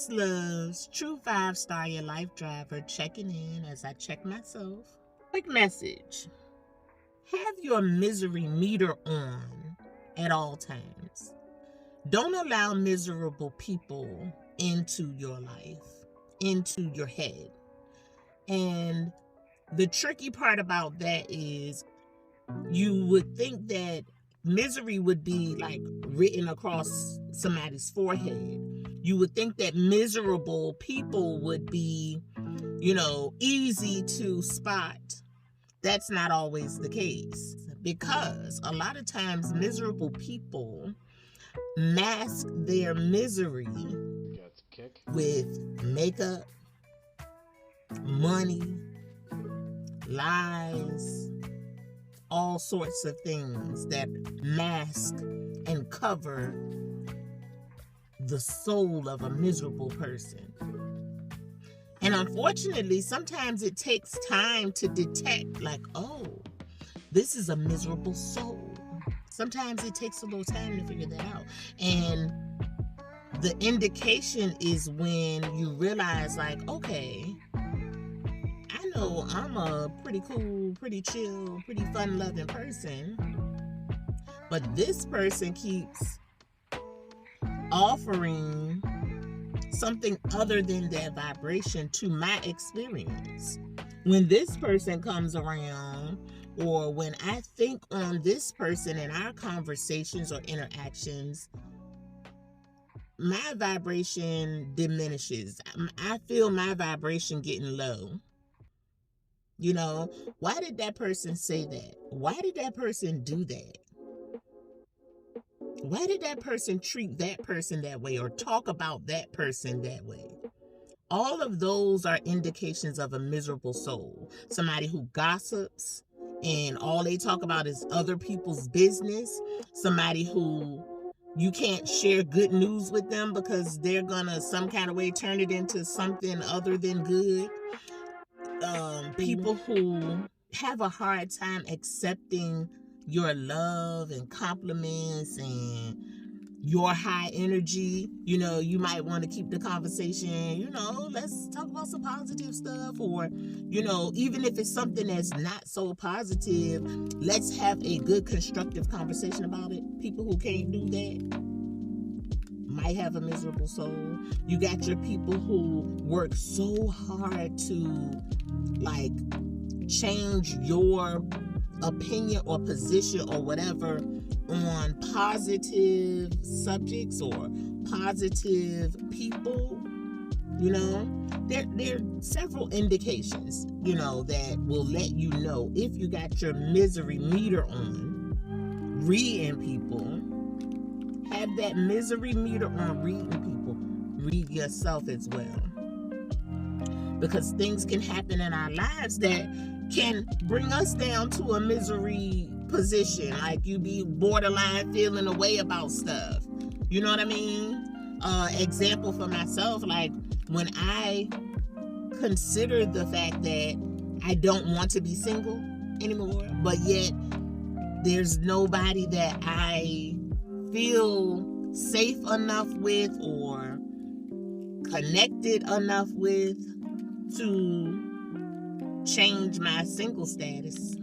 It's Lovez, true 5-star your life driver, checking in as I check myself. Quick message. Have your misery meter on at all times. Don't allow miserable people into your life, into your head. And the tricky part about that is you would think that misery would be like written across somebody's forehead. You would think that miserable people would be, easy to spot. That's not always the case, because a lot of times miserable people mask their misery with makeup, money, lies, all sorts of things that mask and cover the soul of a miserable person. And unfortunately, sometimes it takes time to detect, like, oh, this is a miserable soul. Sometimes it takes a little time to figure that out. And the indication is when you realize, like, okay, I know I'm a pretty cool, pretty chill, pretty fun-loving person, but this person keeps offering something other than that vibration to my experience. When this person comes around, or when I think on this person in our conversations or interactions, my vibration diminishes. I feel my vibration getting low. Why did that person say that? Why did that person do that? Why did that person treat that person that way or talk about that person that way? All of those are indications of a miserable soul. Somebody who gossips and all they talk about is other people's business. Somebody who you can't share good news with them because they're gonna some kind of way turn it into something other than good. People who have a hard time accepting your love and compliments and your high energy. You might want to keep the conversation, let's talk about some positive stuff, or even if it's something that's not so positive, let's have a good constructive conversation about it. People who can't do that might have a miserable soul. You got your people who work so hard to change your opinion or position or whatever on positive subjects or positive people. There are several indications, that will let you know if you got your misery meter on. Reading people. Have that misery meter on reading people. Read yourself as well. Because things can happen in our lives that can bring us down to a misery position. Like you be borderline feeling a way about stuff. You know what I mean? Example for myself, like when I consider the fact that I don't want to be single anymore, but yet there's nobody that I feel safe enough with or connected enough with to change my single status.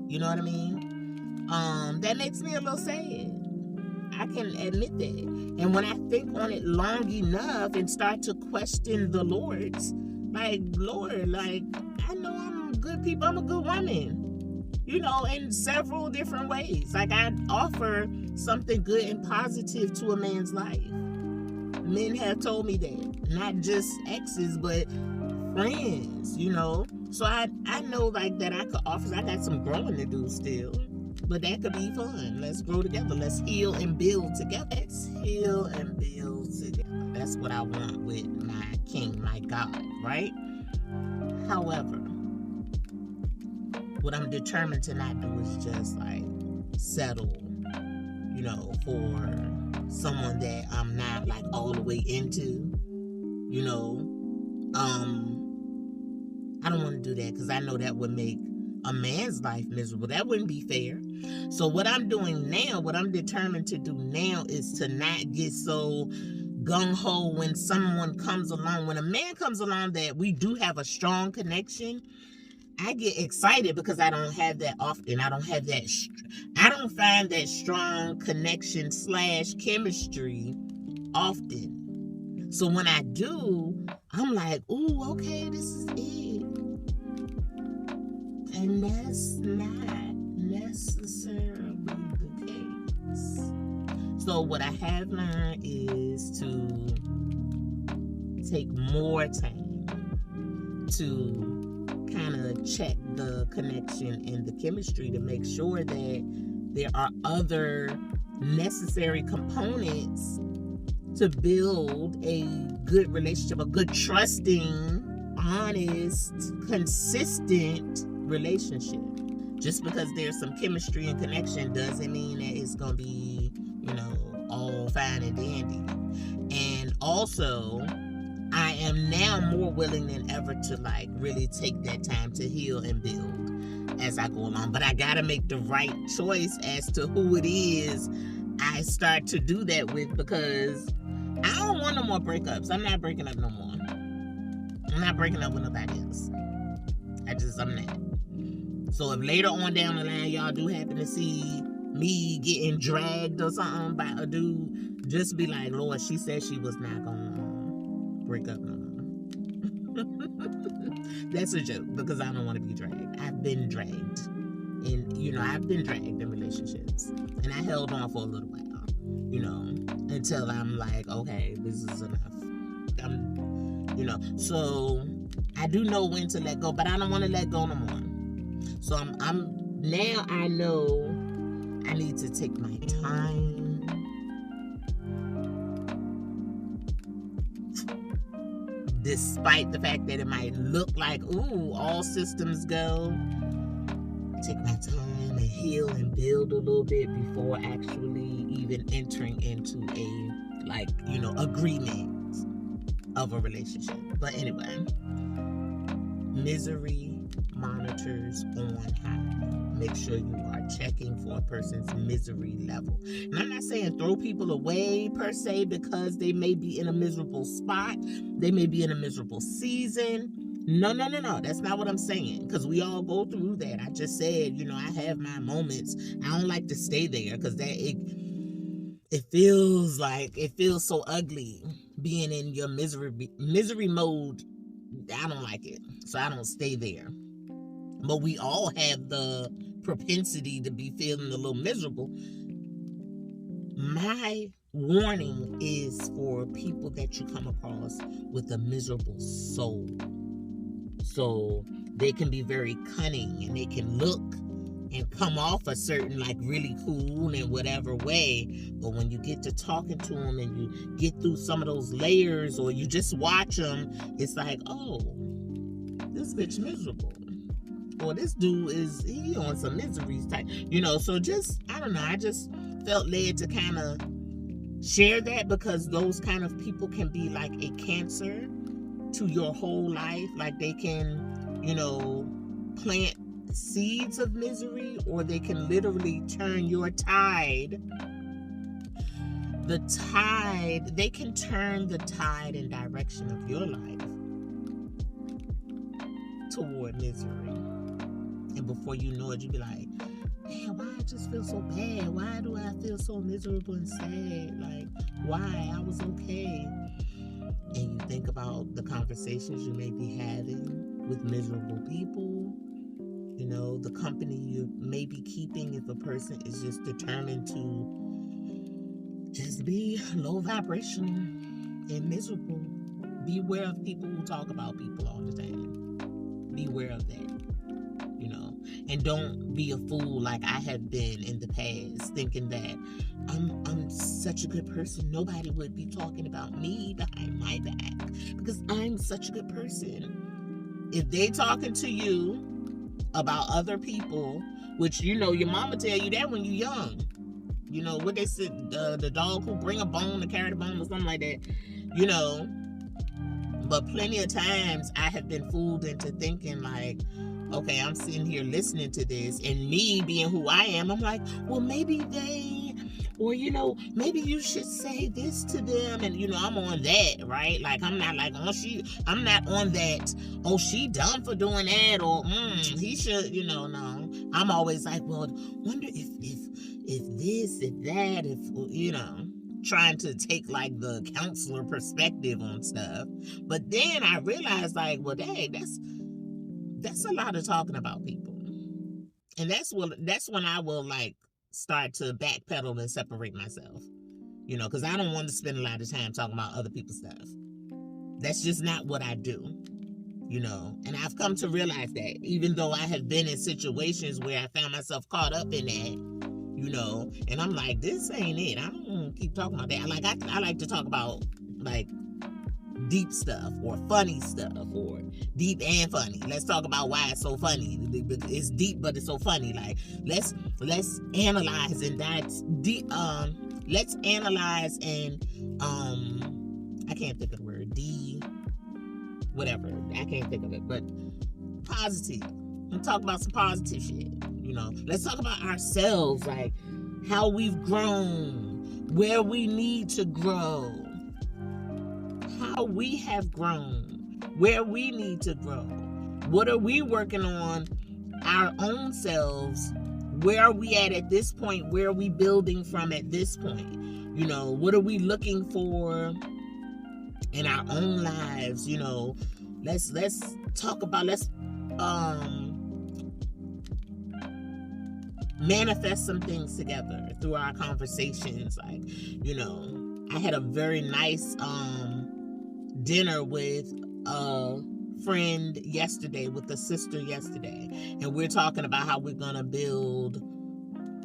You know what I mean? That makes me a little sad. I can admit that. And when I think on it long enough and start to question the Lord's, Lord, I know I'm good people, I'm a good woman. In several different ways. I offer something good and positive to a man's life. Men have told me that. Not just exes, but friends, So I know that I could offer. I got some growing to do still. But that could be fun. Let's grow together. Let's heal and build together. Let's heal and build together. That's what I want with my King, my God, right? However, what I'm determined to not do is just settle, for someone that I'm not all the way into, I don't want to do that because I know that would make a man's life miserable. That wouldn't be fair. So what I'm doing now, what I'm determined to do now is to not get so gung-ho when someone comes along. When a man comes along that we do have a strong connection, I get excited because I don't have that often. I don't have that. I don't find that strong connection / chemistry often. So when I do, I'm like, ooh, okay, this is it. And that's not necessarily the case. So what I have learned is to take more time to kind of check the connection and the chemistry to make sure that there are other necessary components to build a good relationship, a good, trusting, honest, consistent relationship. Just because there's some chemistry and connection doesn't mean that it's gonna be, all fine and dandy. And also, I am now more willing than ever to really take that time to heal and build as I go along. But I gotta make the right choice as to who it is I start to do that with, because I don't want no more breakups. I'm not breaking up no more. I'm not breaking up with nobody else. I'm not. So if later on down the line y'all do happen to see me getting dragged or something by a dude, just be like, Lord, she said she was not gonna break up no more. That's a joke, because I don't want to be dragged. I've been dragged. And, I've been dragged in relationships. And I held on for a little while, until I'm like, okay, this is enough. So I do know when to let go, but I don't want to let go no more. So I'm now I know I need to take my time. Despite the fact that it might look like, ooh, all systems go. Take my time and heal and build a little bit before actually even entering into a, agreement of a relationship. But anyway, misery monitors on high. Make sure you are checking for a person's misery level. And I'm not saying throw people away per se, because they may be in a miserable spot. They may be in a miserable season. No. That's not what I'm saying, because we all go through that. I just said, I have my moments. I don't like to stay there, because it feels so ugly being in your misery mode. I don't like it, so I don't stay there. But we all have the propensity to be feeling a little miserable. My warning is for people that you come across with a miserable soul. So they can be very cunning, and they can look and come off a certain really cool and whatever way. But when you get to talking to them and you get through some of those layers, or you just watch them, it's like, oh, this bitch miserable. Or this dude he on some miseries type. So just, I don't know, I just felt led to kind of share that, because those kind of people can be like a cancer to your whole life. Like they can, plant seeds of misery, or they can literally turn your tide. They can turn the tide and direction of your life toward misery. And before you know it, you be like, man, why I just feel so bad? Why do I feel so miserable and sad? Like, why? I was okay. And you think about the conversations you may be having with miserable people, the company you may be keeping if a person is just determined to just be low vibrational and miserable. Beware of people who talk about people all the time. Beware of that. And don't be a fool like I have been in the past, thinking that I'm such a good person. Nobody would be talking about me behind my back, because I'm such a good person. If they talking to you about other people, which your mama tell you that when you're young. What they said, the dog who bring a bone to carry the bone or something like that. But plenty of times I have been fooled into thinking like, okay, I'm sitting here listening to this, and me being who I am, I'm like, well, maybe they Or, maybe you should say this to them. And, I'm on that, right? Like, I'm not like, I'm not on that, oh, she dumb for doing that, or, he should, no. I'm always like, well, wonder if this, if that, if, trying to take like the counselor perspective on stuff. But then I realized, like, well, dang, that's a lot of talking about people. And that's when I will like start to backpedal and separate myself, because I don't want to spend a lot of time talking about other people's stuff. That's just not what I do, and I've come to realize that, even though I have been in situations where I found myself caught up in that, and I'm like, this ain't it. I don't want to keep talking about that. I like to talk about like deep stuff or funny stuff, or deep and funny. Let's talk about why it's so funny. It's deep, but it's so funny. Like, let's analyze and deep. Let's analyze and I can't think of the word. Whatever. I can't think of it, but positive. We'll talk about some positive shit. Let's talk about ourselves, like how we've grown, where we need to grow, how we have grown, where we need to grow. What are we working on our own selves? Where are we at this point? Where are we building from at this point? What are we looking for in our own lives? Let's talk about, let's manifest some things together through our conversations. Like, I had a very nice dinner with a friend yesterday, with a sister yesterday, and we're talking about how we're gonna build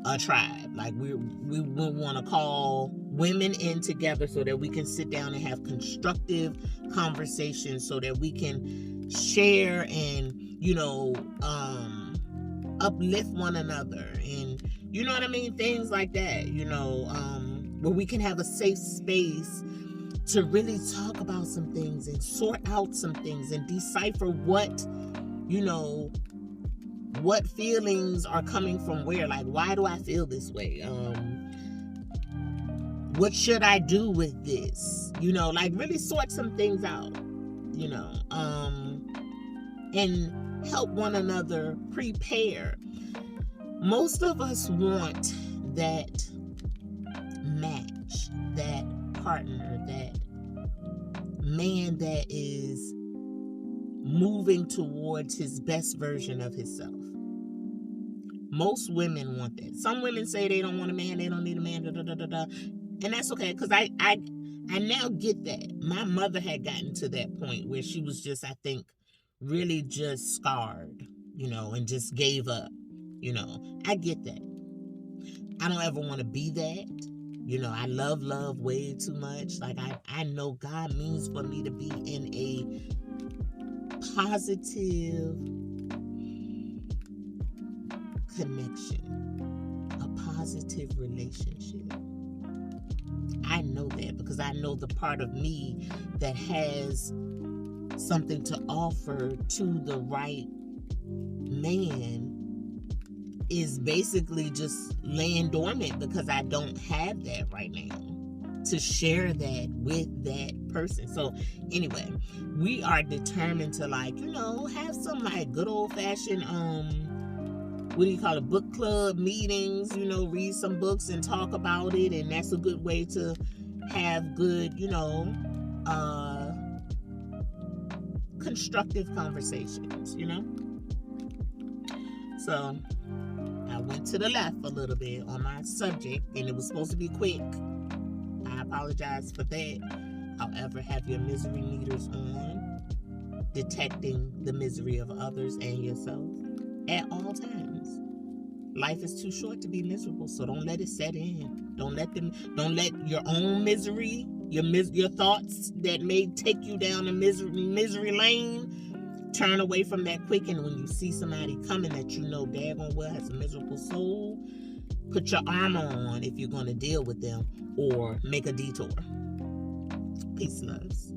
a tribe. Like, we want to call women in together so that we can sit down and have constructive conversations, so that we can share and uplift one another, and you know what I mean, things like that, where we can have a safe space to really talk about some things and sort out some things and decipher what feelings are coming from where. Like, why do I feel this way? What should I do with this? Like, really sort some things out, and help one another prepare. Most of us want that match, that partner, that man that is moving towards his best version of himself. Most women want that. Some women say they don't want a man, they don't need a man, and that's okay, because I now get that. My mother had gotten to that point where she was just, I think, really just scarred, and just gave up. I get that. I don't ever want to be that. I love way too much. Like, I know God means for me to be in a positive connection, a positive relationship. I know that because I know the part of me that has something to offer to the right man is basically just laying dormant, because I don't have that right now to share that with that person. So anyway, we are determined to, like, have some like good old fashioned book club meetings, read some books and talk about it. And that's a good way to have good, constructive conversations, So I went to the left a little bit on my subject, and it was supposed to be quick. I apologize for that. However, have your misery meters on, detecting the misery of others and yourself at all times. Life is too short to be miserable, so don't let it set in. Don't let your own misery, your thoughts that may take you down a misery lane, turn away from that quick. And when you see somebody coming that daggone well has a miserable soul, put your armor on if you're going to deal with them, or make a detour. Peace, loves.